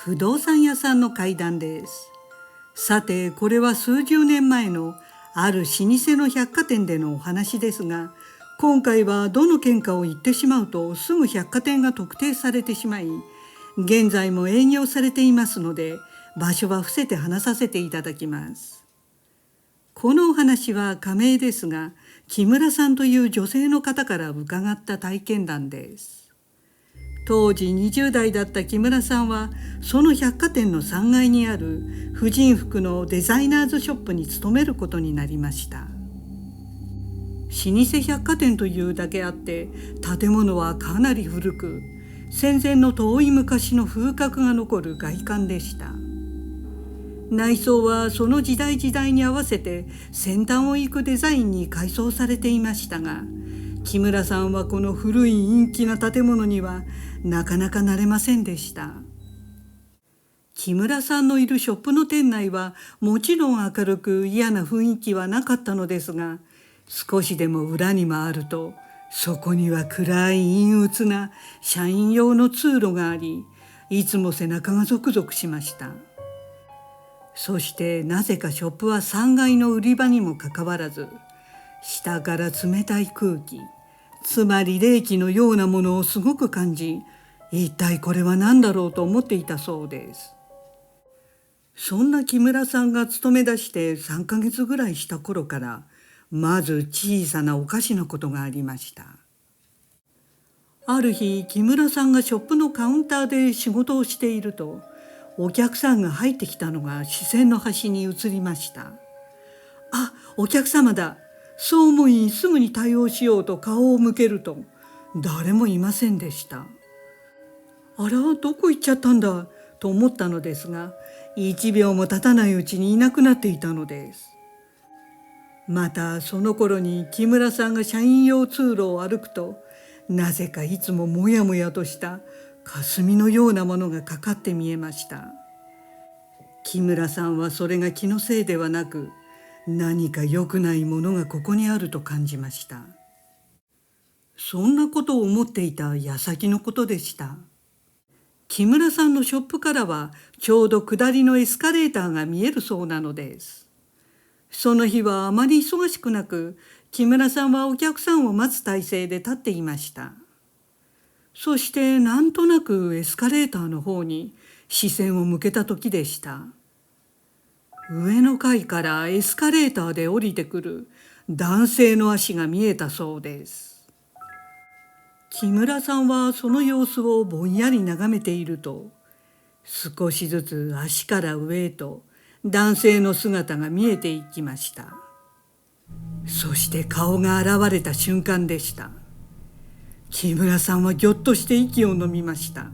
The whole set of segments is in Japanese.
不動産屋さんの怪談です。さて、これは数十年前のある老舗の百貨店でのお話ですが、今回はどの県かを言ってしまうとすぐ百貨店が特定されてしまい、現在も営業されていますので、場所は伏せて話させていただきます。このお話は仮名ですが、木村さんという女性の方から伺った体験談です。当時20代だった木村さんは、その百貨店の3階にある婦人服のデザイナーズショップに勤めることになりました。老舗百貨店というだけあって、建物はかなり古く、戦前の遠い昔の風格が残る外観でした。内装はその時代時代に合わせて先端を行くデザインに改装されていましたが、木村さんはこの古い陰気な建物にはなかなか慣れませんでした。木村さんのいるショップの店内はもちろん明るく嫌な雰囲気はなかったのですが、少しでも裏に回るとそこには暗い陰鬱な社員用の通路があり、いつも背中がゾクゾクしました。そしてなぜかショップは3階の売り場にもかかわらず、下から冷たい空気、つまり冷気のようなものをすごく感じ、一体これは何だろうと思っていたそうです。そんな木村さんが勤め出して3ヶ月ぐらいした頃から、まず小さなおかしなことがありました。ある日、木村さんがショップのカウンターで仕事をしていると、お客さんが入ってきたのが視線の端に移りました。あ、お客様だ。そう思いすぐに対応しようと顔を向けると、誰もいませんでした。あら、どこ行っちゃったんだと思ったのですが、1秒も経たないうちにいなくなっていたのです。またその頃に木村さんが社員用通路を歩くと、なぜかいつももやもやとした霞のようなものがかかって見えました。木村さんはそれが気のせいではなく、何か良くないものがここにあると感じました。そんなことを思っていた矢先のことでした。木村さんのショップからはちょうど下りのエスカレーターが見えるそうなのです。その日はあまり忙しくなく、木村さんはお客さんを待つ体勢で立っていました。そしてなんとなくエスカレーターの方に視線を向けた時でした。上の階からエスカレーターで降りてくる男性の足が見えたそうです。木村さんはその様子をぼんやり眺めていると、少しずつ足から上へと男性の姿が見えていきました。そして顔が現れた瞬間でした。木村さんはぎょっとして息をのみました。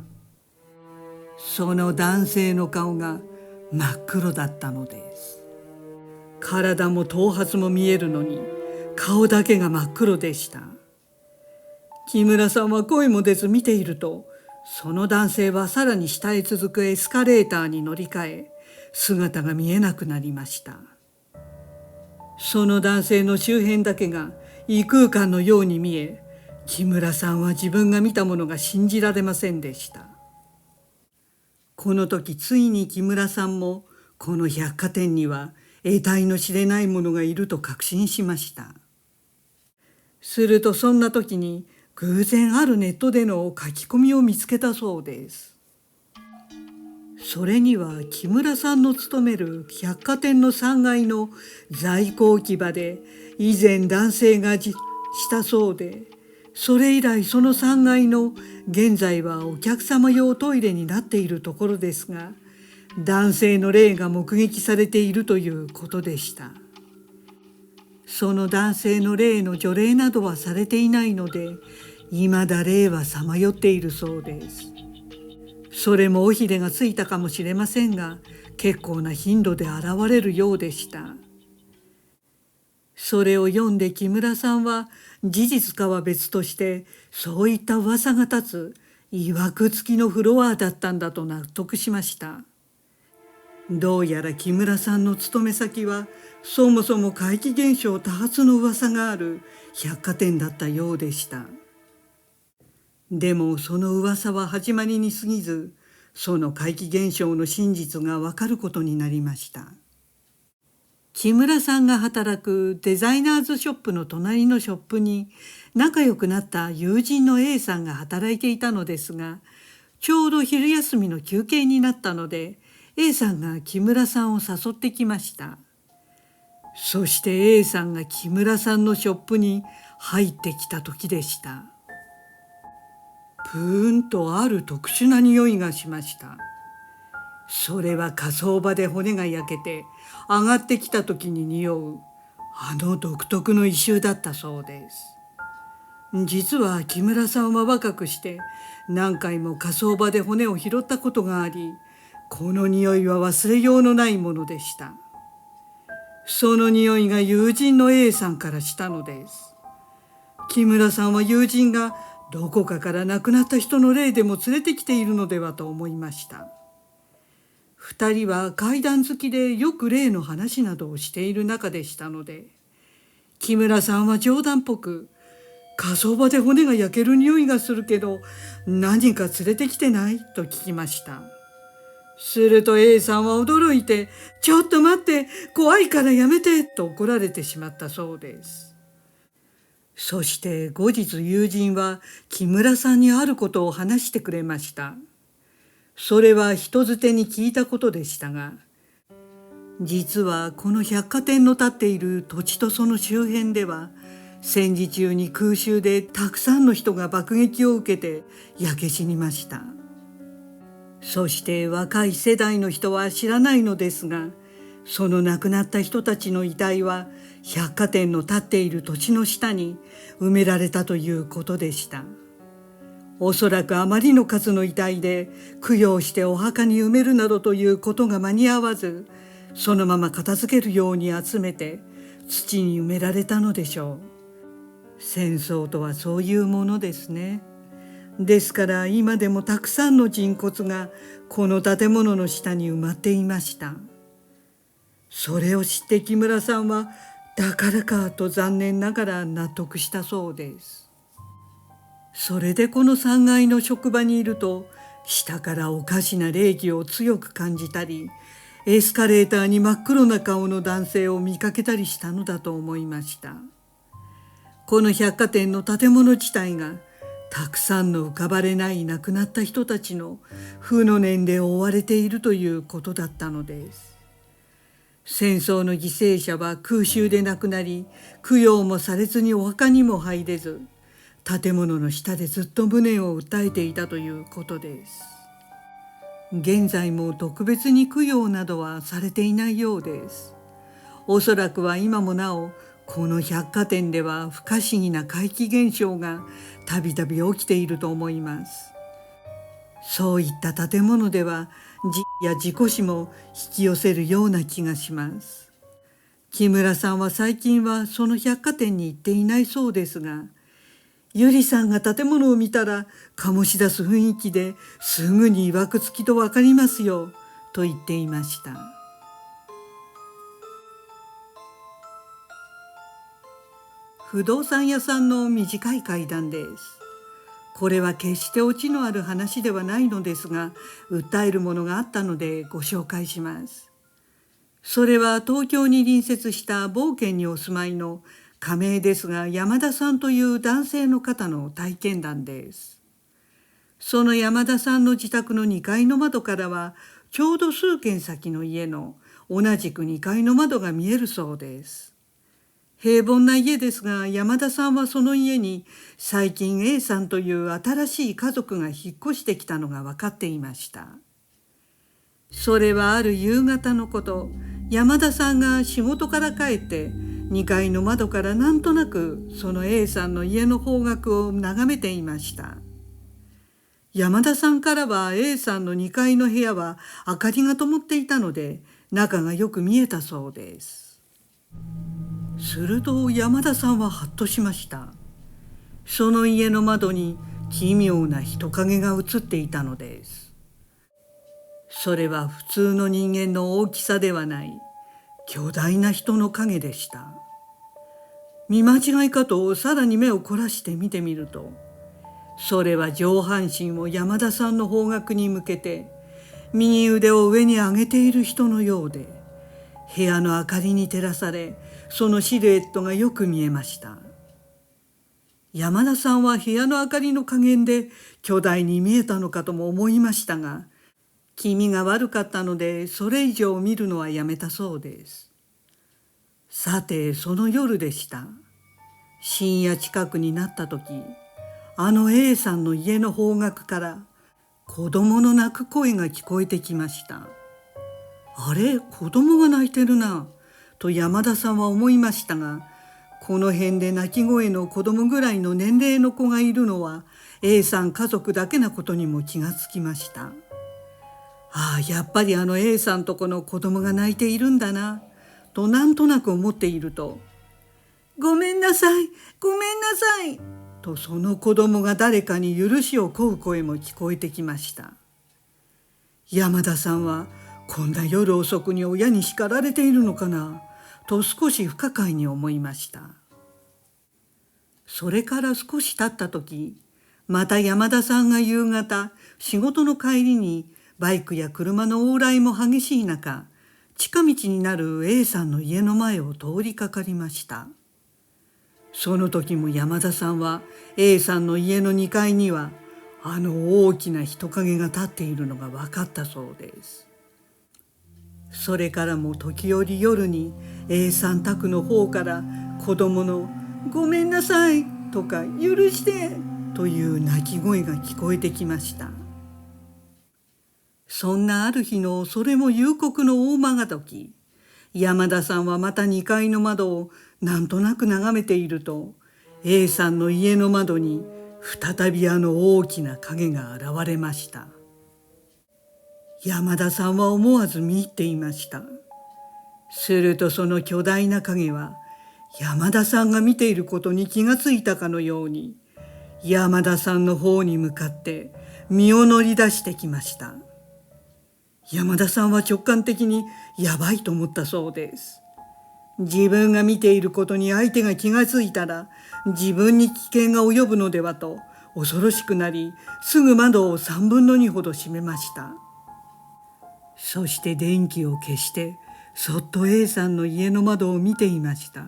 その男性の顔が真っ黒だったのです。体も頭髪も見えるのに、顔だけが真っ黒でした。木村さんは声も出ず見ていると、その男性はさらに下へ続くエスカレーターに乗り換え、姿が見えなくなりました。その男性の周辺だけが異空間のように見え、木村さんは自分が見たものが信じられませんでした。この時ついに木村さんも、この百貨店には得体の知れないものがいると確信しました。するとそんな時に偶然あるネットでの書き込みを見つけたそうです。それには木村さんの勤める百貨店の3階の在庫置き場で以前男性がしたそうで、それ以来その3階の現在はお客様用トイレになっているところですが、男性の霊が目撃されているということでした。その男性の霊の除霊などはされていないので、未だ霊はさまよっているそうです。それも尾ひれがついたかもしれませんが、結構な頻度で現れるようでした。それを読んで木村さんは、事実かは別としてそういった噂が立ついわくつきのフロアだったんだと納得しました。どうやら木村さんの勤め先はそもそも怪奇現象多発の噂がある百貨店だったようでした。でもその噂は始まりに過ぎず、その怪奇現象の真実がわかることになりました。木村さんが働くデザイナーズショップの隣のショップに仲良くなった友人の A さんが働いていたのですが、ちょうど昼休みの休憩になったので A さんが木村さんを誘ってきました。そして A さんが木村さんのショップに入ってきた時でした。プーンとある特殊な匂いがしました。それは火葬場で骨が焼けて上がってきた時に匂うあの独特の異臭だったそうです。実は木村さんは若くして何回も火葬場で骨を拾ったことがあり、この匂いは忘れようのないものでした。その匂いが友人の A さんからしたのです。木村さんは友人がどこかから亡くなった人の霊でも連れてきているのではと思いました。二人は怪談好きでよく霊の話などをしている仲でしたので、木村さんは冗談っぽく、火葬場で骨が焼ける匂いがするけど何か連れてきてないと聞きました。すると A さんは驚いて、ちょっと待って、怖いからやめてと怒られてしまったそうです。そして後日友人は木村さんにあることを話してくれました。それは人づてに聞いたことでしたが、実はこの百貨店の建っている土地とその周辺では、戦時中に空襲でたくさんの人が爆撃を受けて焼け死にました。そして若い世代の人は知らないのですが、その亡くなった人たちの遺体は百貨店の建っている土地の下に埋められたということでした。おそらくあまりの数の遺体で供養してお墓に埋めるなどということが間に合わず、そのまま片付けるように集めて土に埋められたのでしょう。戦争とはそういうものですね。ですから今でもたくさんの人骨がこの建物の下に埋まっていました。それを知って木村さんはだからかと残念ながら納得したそうです。それでこの3階の職場にいると、下からおかしな霊気を強く感じたり、エスカレーターに真っ黒な顔の男性を見かけたりしたのだと思いました。この百貨店の建物自体がたくさんの浮かばれない亡くなった人たちの負の念で覆われているということだったのです。戦争の犠牲者は空襲で亡くなり、供養もされずにお墓にも入れず、建物の下でずっと無念を訴えていたということです。現在も特別に供養などはされていないようです。おそらくは今もなおこの百貨店では不可思議な怪奇現象がたびたび起きていると思います。そういった建物では事や事故死も引き寄せるような気がします。木村さんは最近はその百貨店に行っていないそうですが、ゆりさんが建物を見たら醸し出す雰囲気ですぐに曰くつきとわかりますよと言っていました。不動産屋さんの短い怪談です。これは決してオチのある話ではないのですが、訴えるものがあったのでご紹介します。それは東京に隣接した某県にお住まいの仮名ですが山田さんという男性の方の体験談です。その山田さんの自宅の2階の窓からはちょうど数軒先の家の同じく2階の窓が見えるそうです。平凡な家ですが山田さんはその家に最近 A さんという新しい家族が引っ越してきたのが分かっていました。それはある夕方のこと、山田さんが仕事から帰って2階の窓からなんとなくその A さんの家の方角を眺めていました。山田さんからは A さんの2階の部屋は明かりが灯っていたので中がよく見えたそうです。すると山田さんはハッとしました。その家の窓に奇妙な人影が映っていたのです。それは普通の人間の大きさではない巨大な人の影でした。見間違いかとさらに目を凝らして見てみると、それは上半身を山田さんの方角に向けて右腕を上に上げている人のようで、部屋の明かりに照らされ、そのシルエットがよく見えました。山田さんは部屋の明かりの加減で巨大に見えたのかとも思いましたが、気味が悪かったのでそれ以上見るのはやめたそうです。さて、その夜でした。深夜近くになった時、あの A さんの家の方角から子供の泣く声が聞こえてきました。あれ、子供が泣いてるなと山田さんは思いましたが、この辺で泣き声の子供ぐらいの年齢の子がいるのは A さん家族だけなことにも気がつきました。ああ、やっぱりあの A さんとこの子供が泣いているんだなとなんとなく思っていると、ごめんなさい、ごめんなさいとその子供が誰かに許しを請う声も聞こえてきました。山田さんはこんな夜遅くに親に叱られているのかなと少し不可解に思いました。それから少し経った時、また山田さんが夕方仕事の帰りにバイクや車の往来も激しい中、近道になる A さんの家の前を通りかかりました。その時も山田さんは A さんの家の2階にはあの大きな人影が立っているのが分かったそうです。それからも時折夜に A さん宅の方から子供のごめんなさいとか許してという泣き声が聞こえてきました。そんなある日のそれも夕刻の大間時、山田さんはまた2階の窓をなんとなく眺めていると、 A さんの家の窓に再びあの大きな影が現れました。山田さんは思わず見入っていました。するとその巨大な影は山田さんが見ていることに気がついたかのように、山田さんの方に向かって身を乗り出してきました。山田さんは直感的にやばいと思ったそうです。自分が見ていることに相手が気がついたら自分に危険が及ぶのではと恐ろしくなり、すぐ窓を3分の2ほど閉めました。そして電気を消してそっと A さんの家の窓を見ていました。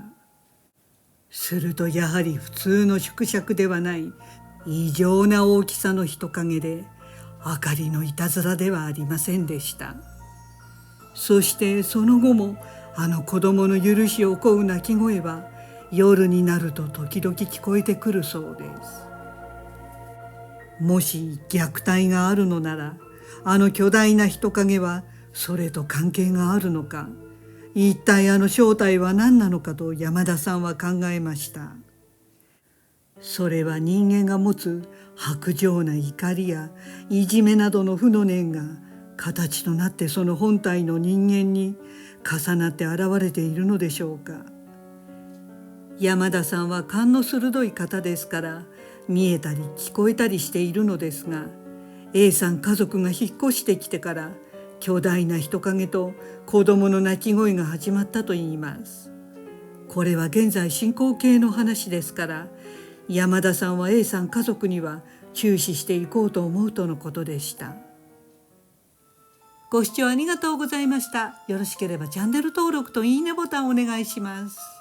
するとやはり普通の縮尺ではない異常な大きさの人影で、明かりのいたずらではありませんでした。そしてその後もあの子供の許しを請う泣き声は夜になると時々聞こえてくるそうです。もし虐待があるのなら、あの巨大な人影はそれと関係があるのか、一体あの正体は何なのかと山田さんは考えました。それは人間が持つ薄情な怒りやいじめなどの負の念が形となってその本体の人間に重なって現れているのでしょうか。山田さんは勘の鋭い方ですから見えたり聞こえたりしているのですが、 A さん家族が引っ越してきてから巨大な人影と子供の泣き声が始まったといいます。これは現在進行形の話ですから、山田さんは A さん家族には注視していこうと思うとのことでした。ご視聴ありがとうございました。よろしければチャンネル登録といいねボタンをお願いします。